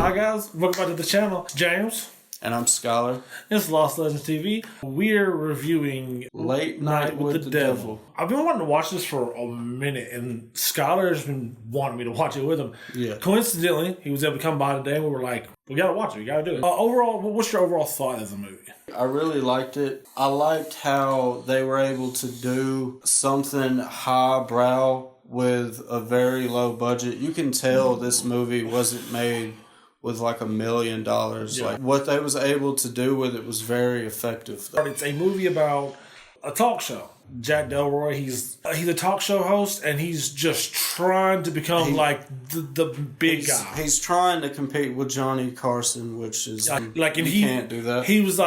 Hi guys, welcome back to the channel. James. And I'm Scholar. It's Lost Legends TV. We're reviewing Late Night with the Devil. I've been wanting to watch this for a minute, and Scholar's been wanting me to watch it with him. Yeah. Coincidentally, he was able to come by today, and we were like, we gotta watch it, we gotta do it. Overall, what's your overall thought of the movie? I really liked it. I liked how they were able to do something highbrow with a very low budget. You can tell this movie wasn't made with like $1 million. Yeah. Like what they was able to do with it was very effective. It's a movie about a talk show. Jack Delroy, he's a talk show host, and he's just trying to become the big guy. He's trying to compete with Johnny Carson, which is he can't do that. He was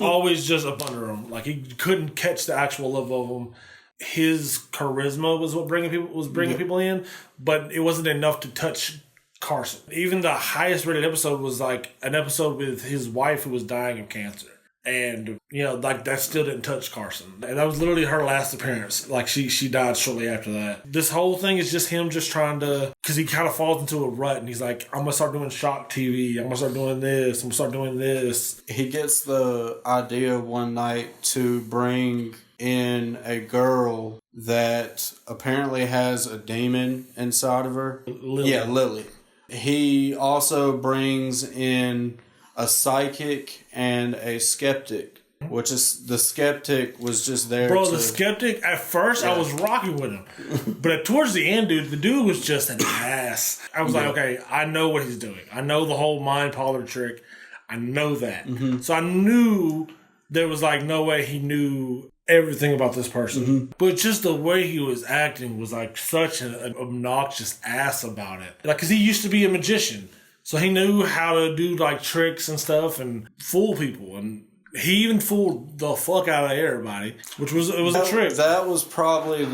always just up under him. Like he couldn't catch the actual level of him. His charisma was what bringing people in, but it wasn't enough to touch Carson. Even the highest rated episode was like an episode with his wife who was dying of cancer. And, that still didn't touch Carson. And that was literally her last appearance. Like, she died shortly after that. This whole thing is just him just trying to... Because he kind of falls into a rut, and he's like, I'm going to start doing shock TV. I'm going to start doing this. I'm going to start doing this. He gets the idea one night to bring in a girl that apparently has a demon inside of her. Lily. Yeah, Lily. He also brings in a psychic and a skeptic, which is the skeptic was just there. Bro, the skeptic, at first I was rocking with him. But towards the end, the dude was just an ass. I was like, okay, I know what he's doing. I know the whole mind parlor trick. I know that. Mm-hmm. So I knew there was no way he knew everything about this person. Mm-hmm. But just the way he was acting was such an obnoxious ass about it. Because he used to be a magician. So he knew how to do tricks and stuff and fool people. And he even fooled the fuck out of everybody, which was a trick. That was probably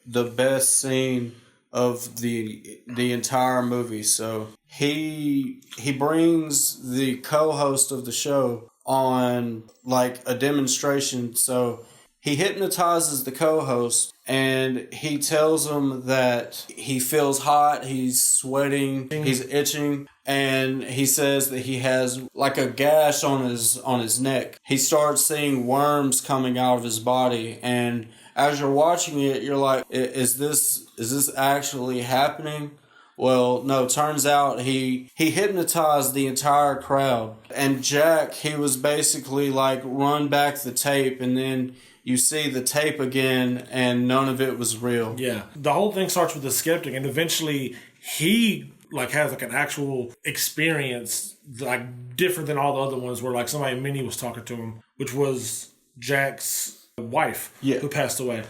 the best scene of the entire movie. So he brings the co-host of the show on a demonstration. So he hypnotizes the co-host and he tells him that he feels hot, he's sweating, he's itching, and he says that he has a gash on his neck. He starts seeing worms coming out of his body, and as you're watching it, you're like, is this actually happening? Well, no, turns out he hypnotized the entire crowd. And Jack, he was basically run back the tape, and then you see the tape again, and none of it was real. Yeah. The whole thing starts with the skeptic, and eventually he has an actual experience different than all the other ones where somebody Minnie was talking to him, which was Jack's wife who passed away.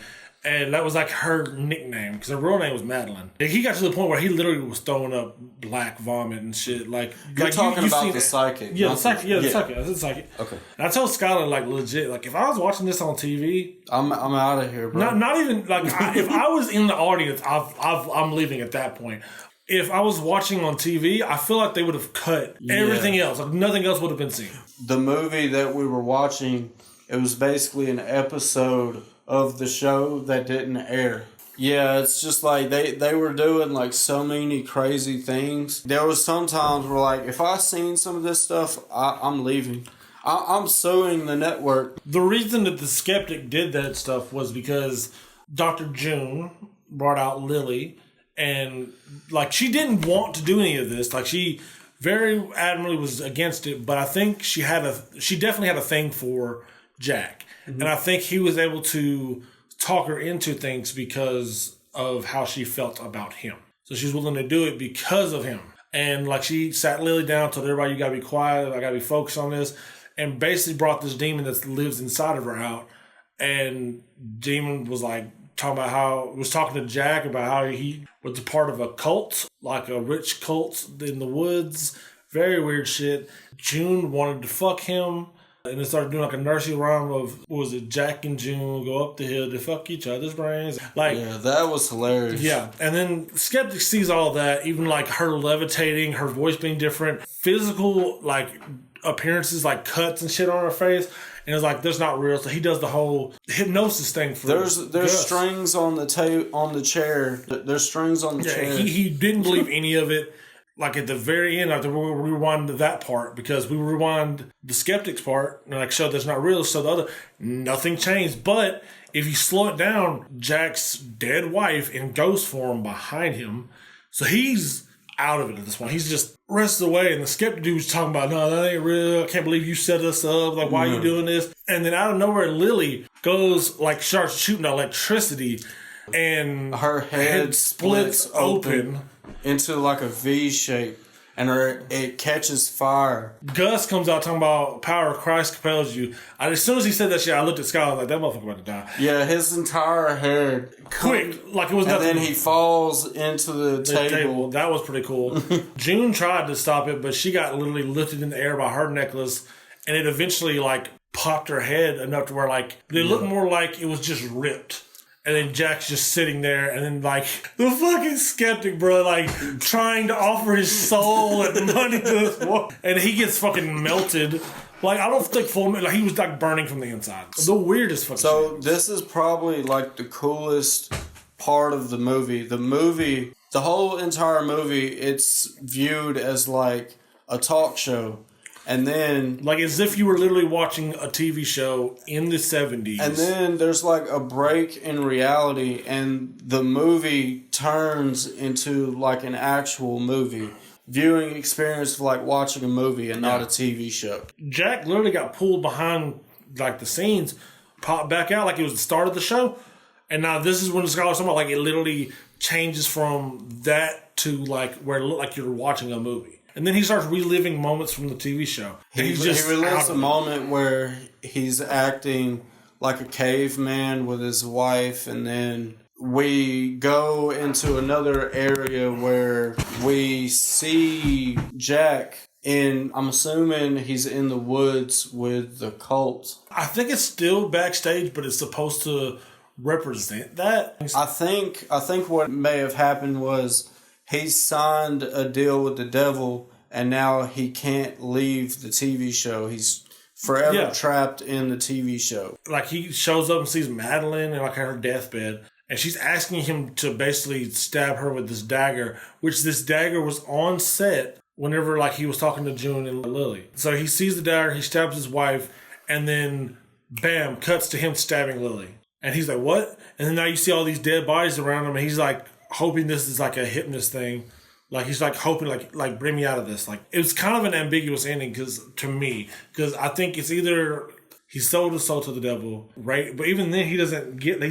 And that was her nickname, because her real name was Madeline. And he got to the point where he literally was throwing up black vomit and shit. You're talking about the psychic. Yeah, the psychic. Yeah, the psychic. I said psychic. Okay. And I told Skylar, legit, if I was watching this on TV... I'm out of here, bro. Not even, if I was in the audience, I'm leaving at that point. If I was watching on TV, I feel like they would have cut everything else. Nothing else would have been seen. The movie that we were watching, it was basically an episode of the show that didn't air. Yeah, it's just they were doing so many crazy things. There was some times where if I seen some of this stuff, I'm leaving. I'm suing the network. The reason that the skeptic did that stuff was because Dr. June brought out Lily, and she didn't want to do any of this. She very adamantly was against it, but I think she definitely had a thing for Jack. Mm-hmm. And I think he was able to talk her into things because of how she felt about him. So she's willing to do it because of him. And she sat Lily down, told everybody, you gotta be quiet, I gotta be focused on this, and basically brought this demon that lives inside of her out. And demon was talking to Jack about how he was a part of a cult, a rich cult in the woods. Very weird shit. June wanted to fuck him. And they started doing a nursery rhyme of, what was it, Jack and June go up the hill to fuck each other's brains. Yeah, that was hilarious. Yeah. And then Skeptic sees all that, even her levitating, her voice being different, physical appearances, cuts and shit on her face. And it's that's not real. So he does the whole hypnosis thing for There's strings on the chair. There's strings on the chair. He didn't believe any of it. like at the very end, like we'll rewind to that part because we rewind the skeptics part and like show that's not real. So the other, nothing changed. But if you slow it down, Jack's dead wife in ghost form behind him. So he's out of it at this point. He's just rest away. And the skeptic dude's talking about, no, that ain't real. I can't believe you set us up. Like, why are you doing this? And then out of nowhere, Lily goes, like, starts shooting electricity. And her head splits open into like a V shape. And it catches fire. Gus comes out talking about power of Christ compels you. As soon as he said that shit, I looked at Scott. I was like, that motherfucker about to die. Yeah, his entire head. Quick. Like it was nothing. And then he falls into the table. That was pretty cool. June tried to stop it, but she got literally lifted in the air by her necklace. And it eventually like popped her head enough to where like it looked more like it was just ripped. And then Jack's just sitting there, and then, like, the fucking skeptic, bro, like, trying to offer his soul and money to this woman. And he gets fucking melted. Like, I don't think like, he was, like, burning from the inside. The weirdest fucking shit. This is probably, like, the coolest part of the movie. The whole entire movie, it's viewed as, like, a talk show. And then... like, as if you were literally watching a TV show in the 70s. And then there's, like, a break in reality, and the movie turns into, like, an actual movie. Viewing experience of, like, watching a movie and not a TV show. Jack literally got pulled behind, like, the scenes, popped back out like it was the start of the show. And now this is when the scholars talking about, like, it literally changes from that to, like, where it looked like you're watching a movie. And then he starts reliving moments from the TV show. He relives a moment where he's acting like a caveman with his wife, and then we go into another area where we see Jack I'm assuming he's in the woods with the cult. I think it's still backstage, but it's supposed to represent that. I think what may have happened was he signed a deal with the devil, and now he can't leave the TV show. He's forever trapped in the TV show. Like, he shows up and sees Madeline in, like, her deathbed, and she's asking him to basically stab her with this dagger, which this dagger was on set whenever, like, he was talking to June and Lily. So he sees the dagger, he stabs his wife, and then, bam, cuts to him stabbing Lily. And he's like, what? And then now you see all these dead bodies around him, and he's, like, hoping this is like a hypnotist thing. Like, he's like hoping, like bring me out of this. Like, it was kind of an ambiguous ending to me, because I think it's either he sold his soul to the devil, right? But even then, he's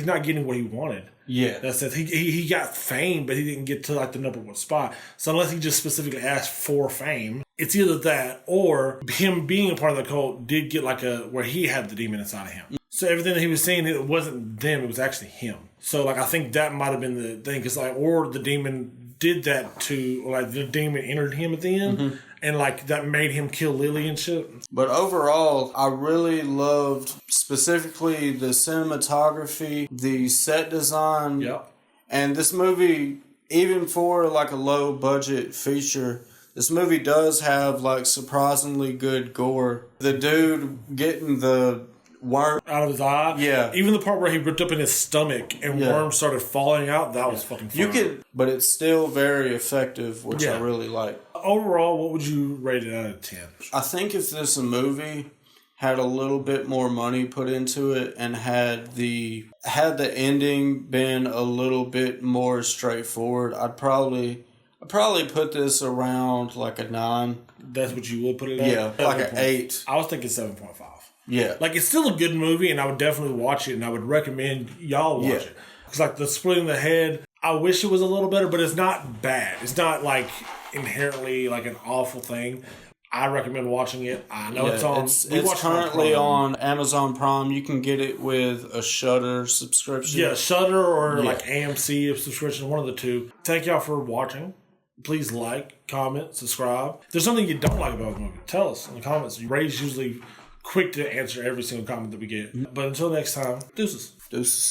not getting what he wanted. Yeah. That's it. He got fame, but he didn't get to, like, the number one spot. So unless he just specifically asked for fame, it's either that or him being a part of the cult did get like where he had the demon inside of him. So everything that he was saying, it wasn't them, it was actually him. So, like, I think that might have been the thing, because, like, or the demon did that to, like, the demon entered him at the end, and, like, that made him kill Lily and shit. But overall, I really loved specifically the cinematography, the set design. Yep. And this movie, even for, like, a low budget feature, this movie does have, like, surprisingly good gore. The dude getting the worm out of his eye. Yeah. Even the part where he ripped up in his stomach and worms started falling out, that was fucking fun. But it's still very effective, which I really like. Overall, what would you rate it out of 10? I think if this movie had a little bit more money put into it and had the ending been a little bit more straightforward, I'd probably put this around like a 9. That's what you would put it at? Yeah, like an 8. I was thinking 7.5. Yeah. Like, it's still a good movie, and I would definitely watch it, and I would recommend y'all watch it. Because, like, the splitting the head, I wish it was a little better, but it's not bad. It's not, like, inherently, like, an awful thing. I recommend watching it. I know it's on. It's currently on Amazon Prime. You can get it with a Shudder subscription. Yeah, Shudder or, like, AMC subscription, one of the two. Thank y'all for watching. Please like, comment, subscribe. If there's something you don't like about the movie, tell us in the comments. Ray's usually quick to answer every single comment that we get. But until next time, deuces. Deuces.